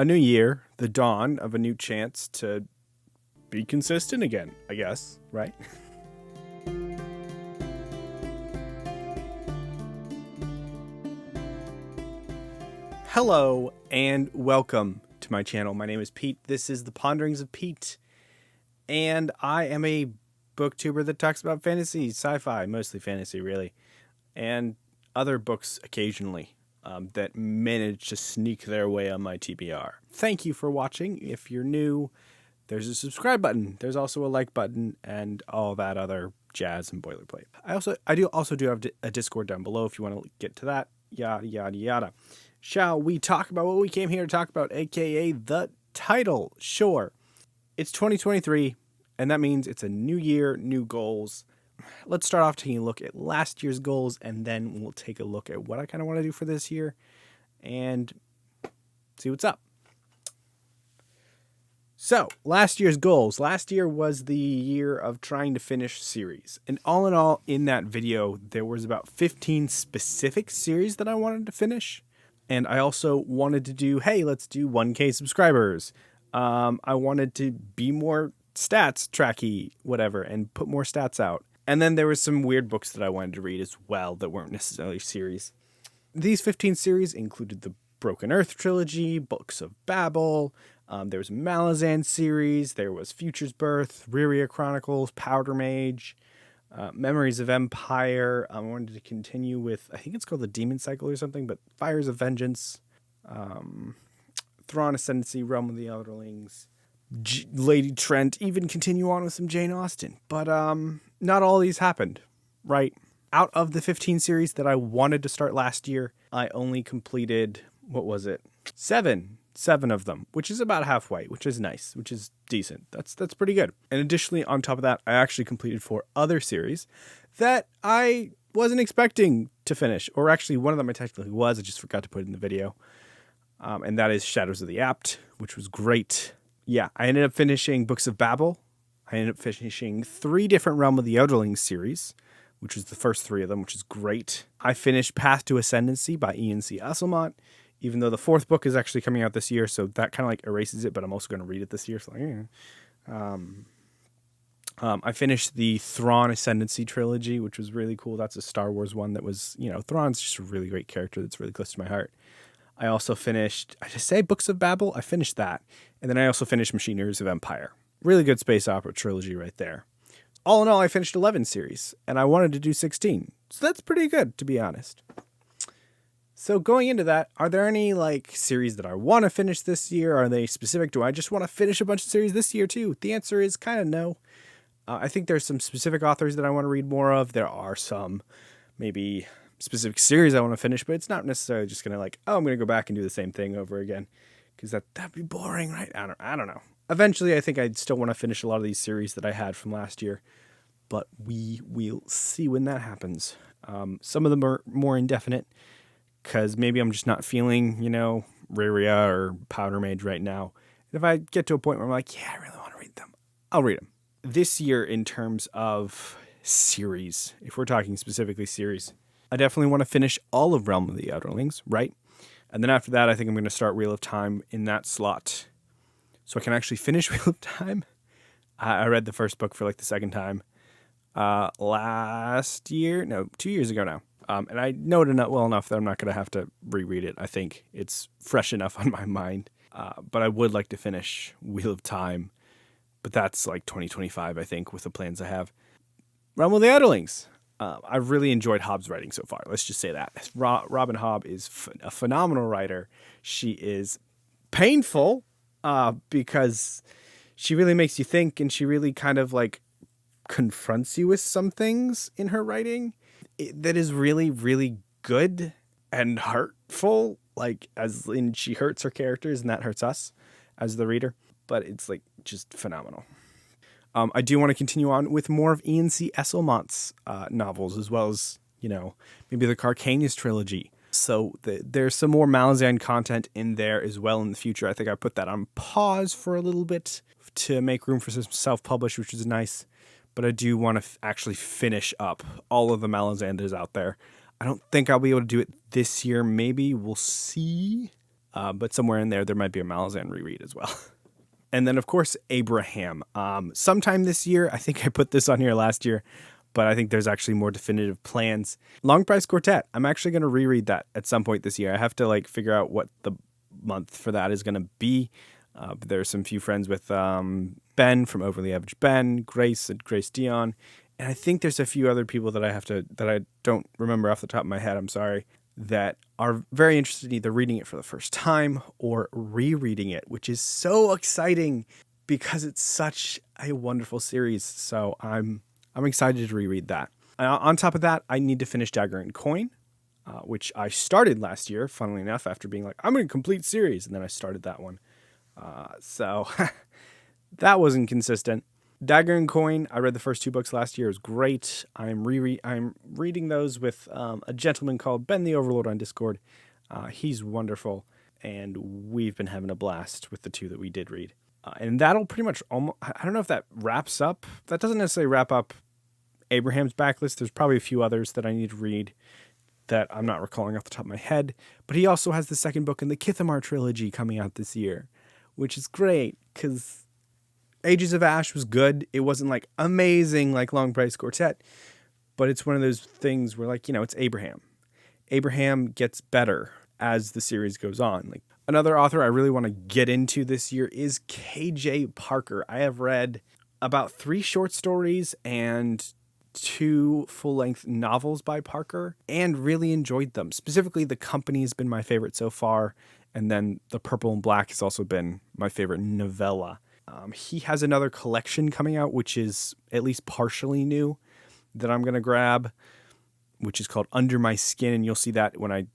A new year, the dawn of a new chance to be consistent again, I guess, right? Hello and welcome to my channel. My name is Pete. This is the Ponderings of Pete, and I am a booktuber that talks about fantasy, sci-fi, mostly fantasy really, and other books occasionally that manage to sneak their way on my TBR. Thank you for watching. If you're new, there's a subscribe button. There's also a like button and all that other jazz and boilerplate. I do have a Discord down below if you want to get to that. Yada, yada, yada. Shall we talk about what we came here to talk about, aka the title? Sure. It's 2023, and that means it's a new year, new goals. Let's start off taking a look at last year's goals, and then we'll take a look at what I kind of want to do for this year and see what's up. So, last year's goals. Last year was the year of trying to finish series. And all in all, in that video, there was about 15 specific series that I wanted to finish. And I also wanted to do, hey, let's do 1K subscribers. I wanted to be more stats tracky, whatever, and put more stats out. And then there was some weird books that I wanted to read as well that weren't necessarily series. These 15 series included the Broken Earth trilogy, Books of Babel, there was a Malazan series, there was Future's Birth, Riria Chronicles, Powder Mage, Memories of Empire. I wanted to continue with, I think it's called the Demon Cycle or something, but Fires of Vengeance, Thrawn Ascendancy, Realm of the Elderlings, Lady Trent, even continue on with some Jane Austen. But not all these happened, right? Out of the 15 series that I wanted to start last year, I only completed, what was it? Seven of them, which is about halfway, which is nice, which is decent. That's pretty good. And additionally, on top of that, I actually completed 4 other series that I wasn't expecting to finish, or actually one of them I technically was, I just forgot to put it in the video. And that is Shadows of the Apt, which was great. Yeah, I ended up finishing Books of Babel. I ended up finishing 3 different Realm of the Elderlings series, which was the first 3 of them, which is great. I finished Path to Ascendancy by Ian C. Esselmont, even though the 4th book is actually coming out this year, so that kind of like erases it, but I'm also going to read it this year. So I finished the Thrawn Ascendancy trilogy, which was really cool. That's a Star Wars one that was, Thrawn's just a really great character that's really close to my heart. I also finished, I just say Books of Babel? I finished that. And then I also finished Machineries of Empire. Really good space opera trilogy right there. All in all, I finished 11 series, and I wanted to do 16. So that's pretty good, to be honest. So going into that, are there any series that I want to finish this year? Are they specific? Do I just want to finish a bunch of series this year too? The answer is kind of no. I think there's some specific authors that I want to read more of. There are some maybe specific series I want to finish, but it's not necessarily just going to I'm going to go back and do the same thing over again, because that'd be boring, right? I don't know. Eventually, I think I'd still want to finish a lot of these series that I had from last year, but we will see when that happens. Some of them are more indefinite, because maybe I'm just not feeling, Riria or Powder Mage right now. And if I get to a point where I'm like, yeah, I really want to read them, I'll read them. This year, in terms of series, if we're talking specifically series, I definitely want to finish all of Realm of the Elderlings, right? And then after that, I think I'm going to start Wheel of Time in that slot, so I can actually finish Wheel of Time. I read the first book for the second time last year. No, 2 years ago now. And I know it well enough that I'm not going to have to reread it. I think it's fresh enough on my mind. But I would like to finish Wheel of Time. But that's 2025, I think, with the plans I have. Realm of the Elderlings. I've really enjoyed Hobb's writing so far. Let's just say that. Robin Hobb is a phenomenal writer. She is painful because she really makes you think, and she really kind of confronts you with some things in her writing that is really, really good and hurtful. As in, she hurts her characters, and that hurts us as the reader. But it's just phenomenal. I do want to continue on with more of Ian C. Esselmont's novels, as well as, maybe the Carcanius trilogy. So there's some more Malazan content in there as well in the future. I think I put that on pause for a little bit to make room for some self-published, which is nice. But I do want to actually finish up all of the Malazan that's out there. I don't think I'll be able to do it this year. Maybe we'll see. But somewhere in there might be a Malazan reread as well. And then, of course, Abraham. Sometime this year, I think I put this on here last year, but I think there's actually more definitive plans. Long Price Quartet. I'm actually going to reread that at some point this year. I have to figure out what the month for that is going to be. There's some few friends with Ben from Overly Average Ben, Grace and Grace Dion, and I think there's a few other people that I don't remember off the top of my head. I'm sorry. That are very interested in either reading it for the first time or rereading it, which is so exciting because it's such a wonderful series. So I'm excited to reread that. On top of that, I need to finish Dagger and Coin, which I started last year, funnily enough, after being like, I'm going to complete series. And then I started that one. So that wasn't consistent. Dagger and Coin, I read the first 2 books last year. It was great. I'm reading those with a gentleman called Ben the Overlord on Discord. He's wonderful, and we've been having a blast with the 2 that we did read. And that'll pretty much almost, I don't know if that wraps up. That doesn't necessarily wrap up Abraham's backlist. There's probably a few others that I need to read that I'm not recalling off the top of my head. But he also has the second book in the Kithamar trilogy coming out this year, which is great because Ages of Ash was good. It wasn't amazing like Long Price Quartet, but it's one of those things where it's Abraham. Abraham gets better as the series goes on. Another author I really want to get into this year is KJ Parker. I have read about 3 short stories and 2 full-length novels by Parker and really enjoyed them. Specifically, The Company has been my favorite so far, and then The Purple and Black has also been my favorite novella. He has another collection coming out, which is at least partially new, that I'm going to grab, which is called Under My Skin, and you'll see that when I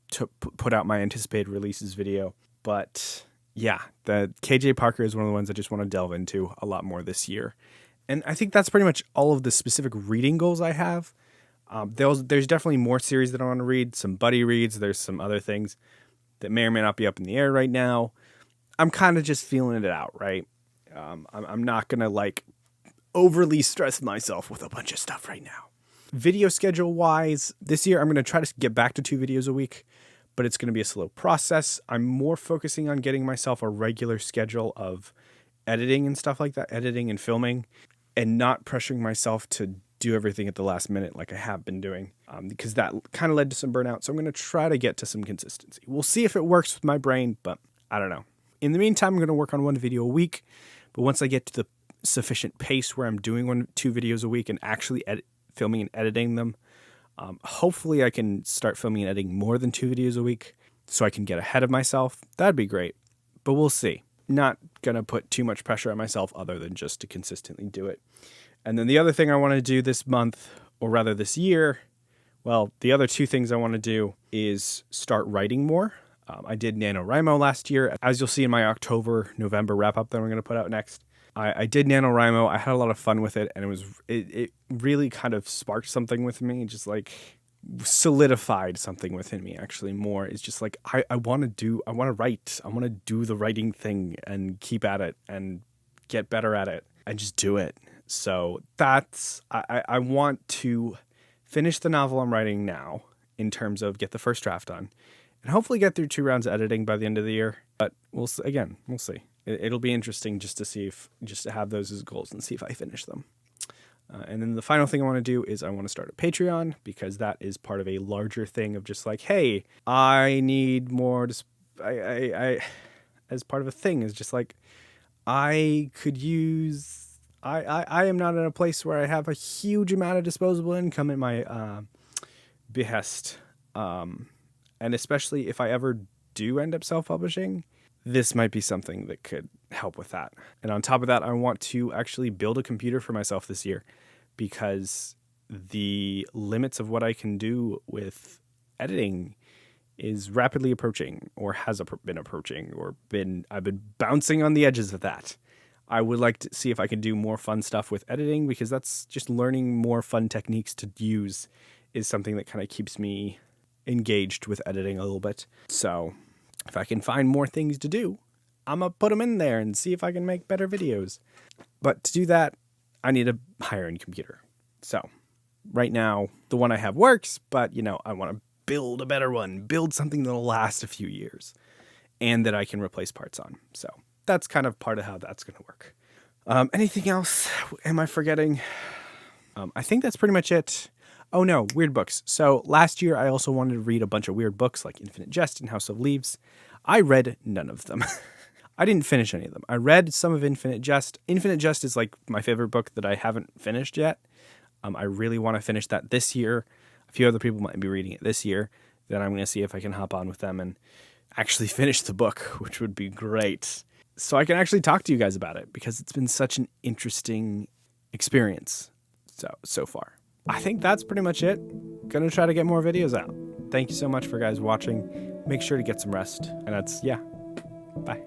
put out my anticipated releases video. But yeah, the KJ Parker is one of the ones I just want to delve into a lot more this year. And I think that's pretty much all of the specific reading goals I have. There's definitely more series that I want to read, some buddy reads, there's some other things that may or may not be up in the air right now. I'm kind of just feeling it out, right? I'm not going to overly stress myself with a bunch of stuff right now. Video schedule wise, this year I'm going to try to get back to 2 videos a week, but it's going to be a slow process. I'm more focusing on getting myself a regular schedule of editing and stuff like that, editing and filming, and not pressuring myself to do everything at the last minute like I have been doing, because that kind of led to some burnout. So I'm going to try to get to some consistency. We'll see if it works with my brain, but I don't know. In the meantime, I'm going to work on 1 video a week. But once I get to the sufficient pace where I'm doing 2 videos a week and actually filming and editing them, hopefully I can start filming and editing more than 2 videos a week so I can get ahead of myself. That'd be great. But we'll see. Not going to put too much pressure on myself other than just to consistently do it. And then the other thing I want to do this month, or rather this year, well, the other 2 things I want to do is start writing more. I did NaNoWriMo last year. As you'll see in my October-November wrap-up that I'm going to put out next, I did NaNoWriMo. I had a lot of fun with it, and it really kind of sparked something with me, just solidified something within me actually more. It's just I want to write. I want to do the writing thing and keep at it and get better at it and just do it. So I want to finish the novel I'm writing now in terms of get the first draft done. And hopefully get through 2 rounds of editing by the end of the year. But we'll see. It'll be interesting just to have those as goals and see if I finish them. And then the final thing I want to do is I want to start a Patreon, because that is part of a larger thing of just hey, I need more. I as part of a thing is just I could use. I am not in a place where I have a huge amount of disposable income in my behest. And especially if I ever do end up self-publishing, this might be something that could help with that. And on top of that, I want to actually build a computer for myself this year, because the limits of what I can do with editing is rapidly approaching, or has been approaching, I've been bouncing on the edges of that. I would like to see if I can do more fun stuff with editing, because that's just learning more fun techniques to use is something that kind of keeps me engaged with editing a little bit. So if I can find more things to do, I'm going to put them in there and see if I can make better videos. But to do that, I need a higher-end computer. So right now, the one I have works, but I want to build a better one, build something that'll last a few years. and that I can replace parts on. So that's kind of part of how that's going to work. Anything else? Am I forgetting? I think that's pretty much it. Oh no, weird books. So last year I also wanted to read a bunch of weird books like Infinite Jest and House of Leaves. I read none of them. I didn't finish any of them. I read some of Infinite Jest. Infinite Jest is like my favorite book that I haven't finished yet. I really want to finish that this year. A few other people might be reading it this year. Then I'm going to see if I can hop on with them and actually finish the book, which would be great. So I can actually talk to you guys about it because it's been such an interesting experience so far. I think that's pretty much it. Gonna try to get more videos out. Thank you so much for guys watching. Make sure to get some rest. And that's, yeah. Bye.